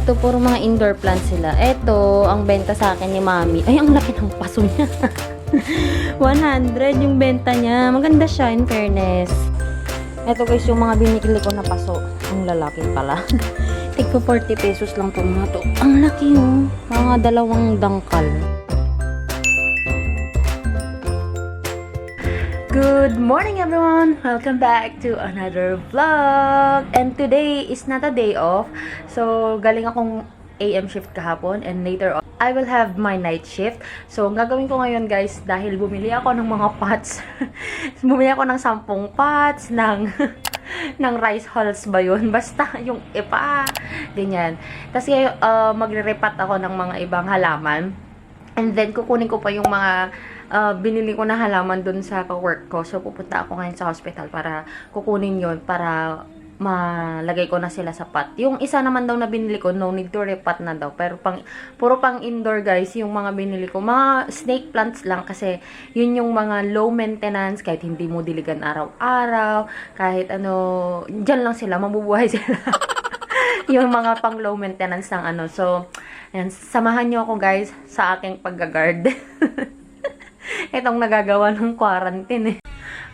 Eto, puro mga indoor plants sila. Eto, ang benta sa akin ni Mami. Ay, ang laki ng paso niya. 100 yung benta niya. Maganda siya, in fairness. Eto guys, yung mga binili ko na paso. Ang lalaki pala. Tigpo 40 pesos lang po mga to. Ang laki oh. Mga dalawang dangkal. Good morning everyone! Welcome back to another vlog! And today is not a day off. So, galing akong AM shift kahapon and later on, I will have my night shift. So, ang gagawin ko ngayon guys, dahil bumili ako ng mga pots. Bumili ako ng 10 pots, ng rice hulls ba yun? Basta yung ipa, ganyan. Tapos magre-repat ako ng mga ibang halaman. And then, kukunin ko pa yung mga binili ko na halaman dun sa work ko. So, pupunta ako ngayon sa hospital para kukunin yon para malagay ko na sila sa pot. Yung isa naman daw na binili ko, no need to repat na daw. Pero puro pang indoor guys, yung mga binili ko. Mga snake plants lang kasi yun yung mga low maintenance, kahit hindi mo diligan araw-araw, kahit ano, dyan lang sila, mabubuhay sila. Yung mga pang low maintenance ng ano. So, ayan, samahan nyo ako guys sa aking pag-guard. Itong nagagawa ng quarantine eh.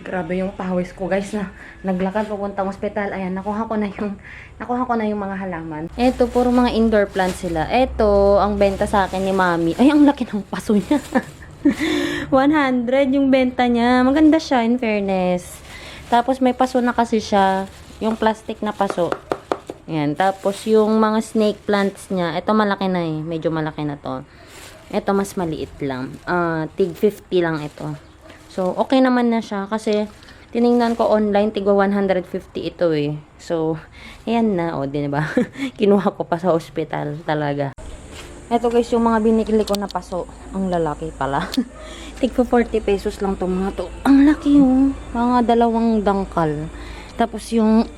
Grabe yung pawis ko guys na naglakad papuntang ospital. Ayan, nakuha ko na yung mga halaman. Ito, puro mga indoor plants sila. Ito, ang benta sa akin ni Mami. Ay, ang laki ng paso niya. 100 yung benta niya. Maganda siya, in fairness. Tapos may paso na kasi siya. Yung plastic na paso. Ayan. Tapos yung mga snake plants niya. Ito malaki na eh. Medyo malaki na to. Ito mas maliit lang. Tig 50 lang ito. So, okay naman na siya. Kasi, tiningnan ko online, tigwa 150 ito eh. So, ayan na. O, di ba? Kinuha ko pa sa hospital talaga. Ito guys, yung mga binili ko na paso. Ang lalaki pala. Tigwa 40 pesos lang to mga to. Ang laki oh. Mga dalawang dangkal. Tapos yung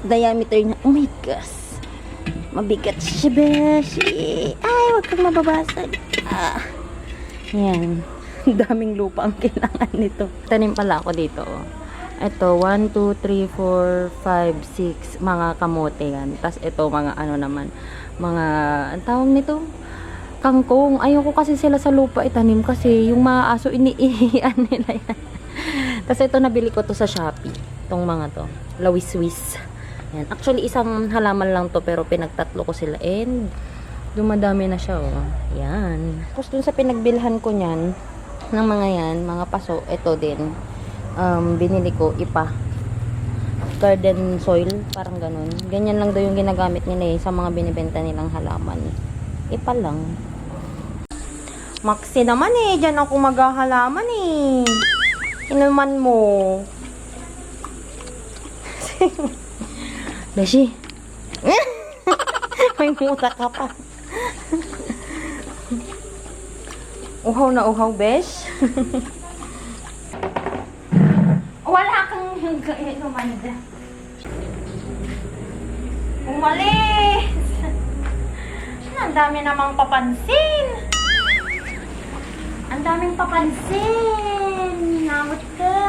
diameter niya. Oh my gosh. Mabigat siya, beshi. Ay, wag kang mababasag. Yan. Daming lupa ang kailangan nito. Tanim pala ako dito. Ito, 1, 2, 3, 4, 5, 6. Mga kamote yan. Tapos ito, mga ano naman. Mga, ang tawag nito? Kangkong. Ayoko kasi sila sa lupa itanim kasi yung mga aso iniihian nila yan. Tapos ito, nabili ko to sa Shopee. Itong mga to. Lawis-wis. Yan. Actually, isang halaman lang to pero pinagtatlo ko sila and dumadami na siya oh. Yan. Tapos dun sa pinagbilhan ko niyan, ng mga yan, mga paso, ito din. Binili ko, ipa. Garden soil, parang ganun. Ganyan lang daw yung ginagamit nila eh, sa mga binibenta nilang halaman. Ipa lang. Maxi naman eh, dyan ako maghahalaman eh. Inuman mo. Beshi. May muta ka pa. Uhaw na uhaw, besh. Wala kang umanda. Umalis. Ang dami namang papansin. Ang daming papansin. Namot ka.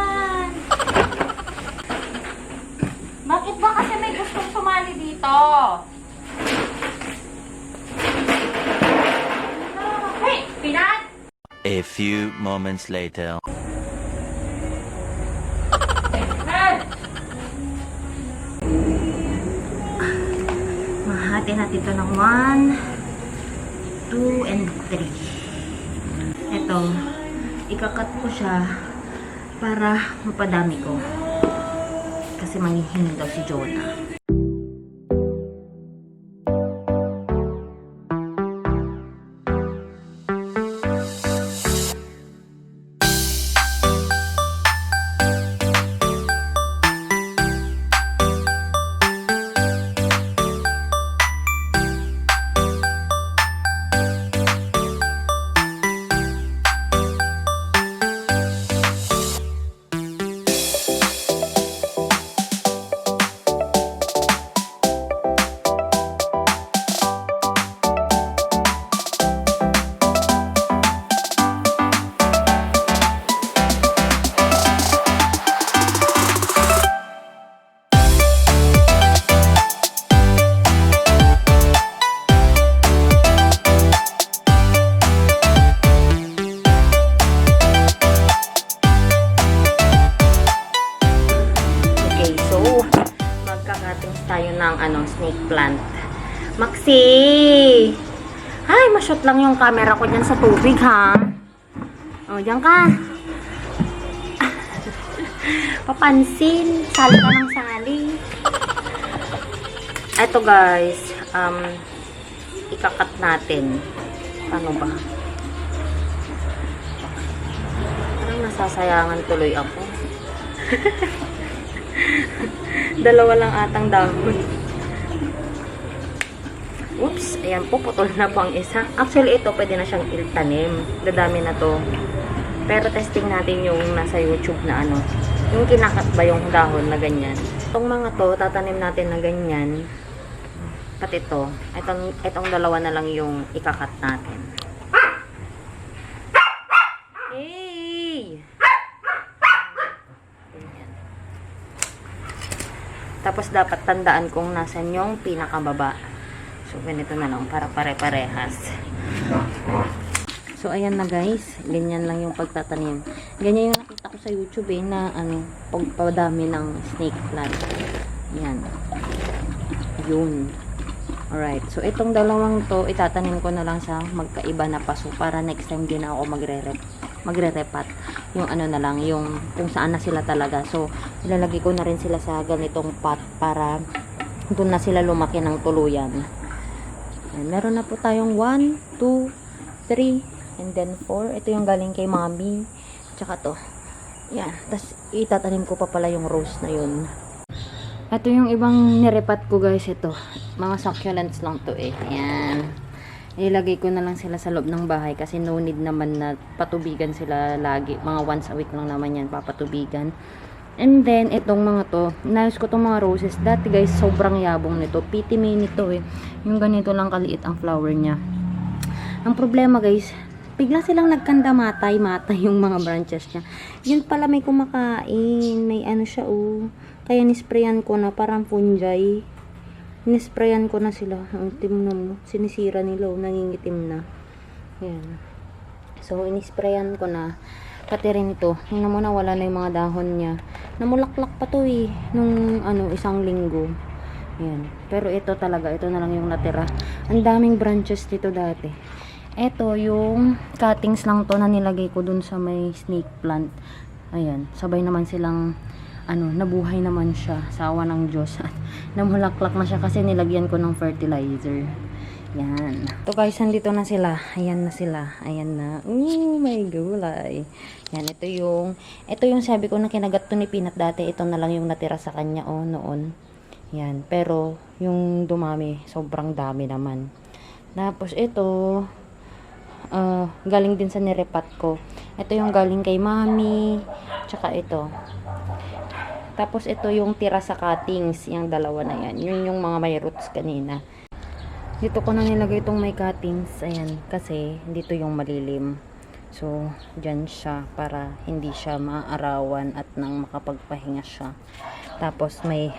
Bakit ba kasi may gustong sumali dito? Hey, Pinat! A few moments later. Mahati natin ito ng 1, 2, and 3. Ito, ikakat ko siya para mapadami ko. Kasi manghihingi daw si Jonah. plant. Maxi! Ay, ma-shoot lang yung camera ko dyan sa tubig, ha? O, dyan ka. Papansin. Sali ka ng sali. Eto guys, ikakat natin. Paano ba? Parang nasasayangan tuloy ako. Dalawa lang atang dahon. Oops, ayan po, putol na po ang isa. Actually, ito pwede na siyang iltanim. Dadami na to. Pero testing natin yung nasa YouTube na ano. Yung kinakat ba yung dahon na ganyan. Itong mga to, tatanim natin na ganyan. Pati ito. Itong dalawa na lang yung ikakat natin. Hey! Ganyan. Tapos dapat tandaan kung nasan yung pinakababa. So, ganito na lang para pare-parehas. So, ayan na guys. Ganyan lang yung pagtatanim. Ganyan yung nakita ko sa YouTube na pagpadami ng snake plant. Yan. Yun. Alright. So, itong dalawang to, itatanim ko na lang sa magkaiba na paso para next time din ako magre-repat. Yung ano na lang, yung kung saan na sila talaga. So, ilalagay ko na rin sila sa ganitong pot para doon na sila lumaki ng tuluyan. Ayan, meron na po tayong 1, 2, 3, and then 4. Ito yung galing kay Mommy. Tsaka to. Yan. Tapos, itatanim ko pa pala yung rose na yun. Ito yung ibang nirepat ko guys. Ito. Mga succulents lang to eh. Ayan. Ilagay ko na lang sila sa loob ng bahay kasi no need naman na patubigan sila lagi. Mga once a week lang naman yan papatubigan. And then, itong mga to, inayos ko itong mga roses. Dati guys, sobrang yabong nito. Pity mini to eh. Yung ganito lang kaliit ang flower niya. Ang problema guys, bigla silang nagkanda matay yung mga branches niya. Yun pala may kumakain. May ano siya oh. Kaya nisprayan ko na parang fungi. Nisprayan ko na sila. Ang timnom mo. Sinisira nila oh. Nangingitim na. Yan. So, inisprayan ko na. Pati rin ito. Tingnan mo na wala na yung mga dahon niya. Namulaklak pa to eh. Nung isang linggo. Yan. Pero ito talaga. Ito na lang yung natira. Ang daming branches dito dati. Ito yung cuttings lang to na nilagay ko dun sa may snake plant. Ayan. Sabay naman silang nabuhay naman siya. Sa awa ng Diyos. Namulaklak na siya kasi nilagyan ko ng fertilizer. Yan. Ito guys, nandito na sila. Ayan na sila. Ayan na. Oh my gulay. Yan, ito yung sabi ko na kinagat to ni Peanut dati. Ito na lang yung natira sa kanya noon. Yan. Pero, yung dumami, sobrang dami naman. Tapos, ito, galing din sa nirepat ko. Ito yung galing kay Mommy. Tsaka ito. Tapos, ito yung tira sa cuttings. Yung dalawa na yan. Yun yung mga may roots kanina. Dito ko na nilagay itong may cuttings. Ayan. Kasi, dito yung malilim. So, dyan siya para hindi siya maaarawan at nang makapagpahinga siya. Tapos, may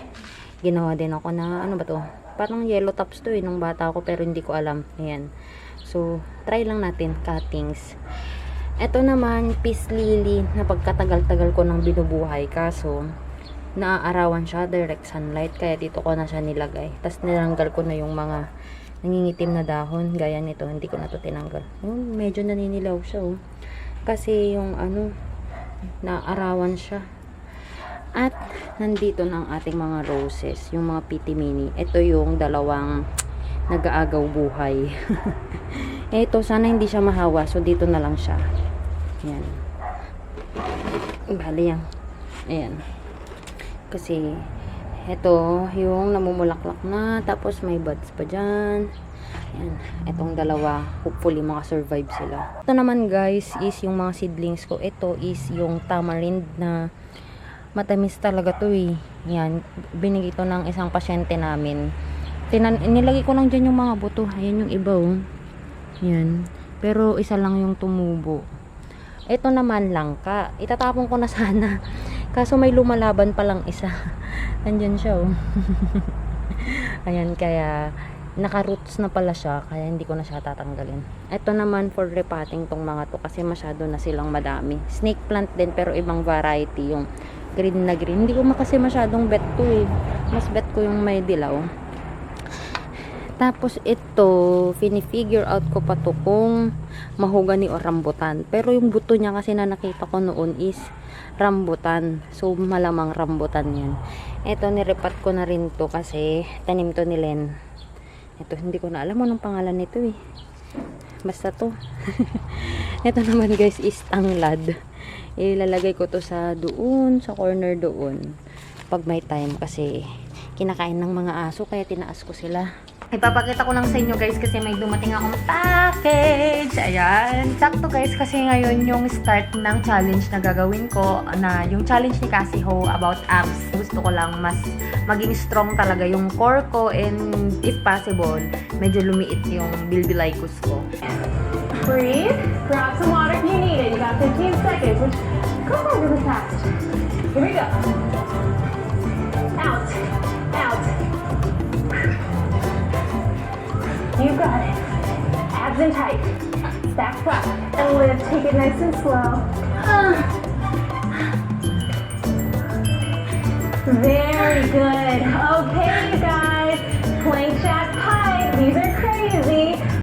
ginawa din ako na, ano ba to? Parang yellow tops to nung bata ako pero hindi ko alam. Ayan. So, try lang natin cuttings. Ito naman, peace lily na pagkatagal-tagal ko nang binubuhay. Kaso, naaarawan siya, direct sunlight. Kaya dito ko na siya nilagay. Tapos, nilanggal ko na yung mga nangingitim na dahon. Gaya nito, hindi ko na to tinanggal. Medyo naninilaw siya. Kasi yung naarawan siya. At, nandito na ang ating mga roses. Yung mga pity mini. Ito yung dalawang nag-aagaw buhay. Ito, sana hindi siya mahawa. So, dito na lang siya. Ayan. Bali yan. Ayan. Kasi, ito, yung namumulaklak na. Tapos, may buds pa dyan. Ayan. Itong dalawa, hopefully, makasurvive sila. Ito naman, guys, is yung mga seedlings ko. Ito is yung tamarind na matamis talaga to eh. Yan. Binigay ito ng isang pasyente namin. Nilagay ko lang dyan yung mga buto. Ayan yung iba oh. Yan. Pero isa lang yung tumubo. Ito naman langka. Itatapon ko na sana. Kaso may lumalaban pa lang isa. Andyan siya oh. Ayan, kaya naka-roots na pala siya. Kaya hindi ko na siya tatanggalin. Ito naman for repotting tong mga to. Kasi masyado na silang madami. Snake plant din pero ibang variety. Yung green na green. Hindi ko kasi masyadong bet to eh. Mas bet ko yung may dilaw. Tapos ito, fini-figure out ko pa to kung mahogany o rambutan. Pero yung buto niya kasi na nakita ko noon is rambutan. So, malamang rambutan yan. Ito, nirepat ko na rin to kasi tanim to ni Len. Ito, hindi ko na alam anong pangalan nito eh. Basta to. Ito naman guys is tanglad. Ilalagay ko to sa doon, sa corner doon. Pag may time kasi kinakain ng mga aso kaya tinaas ko sila. Ipapakita ko lang sa inyo guys kasi may dumating akong package. Ayan. Sakto guys kasi ngayon yung start ng challenge na gagawin ko na yung challenge ni Cassie Ho about abs. Gusto ko lang mas maging strong talaga yung core ko and if possible, medyo lumiit yung bilbilicus ko. Breathe. Grab some water if you need it. You got 15 seconds. Go really fast. Here we go. Out. Out. You got it. Abs in tight. Back up. And lift. Take it nice and slow. Very good. Okay, you guys. Plank jack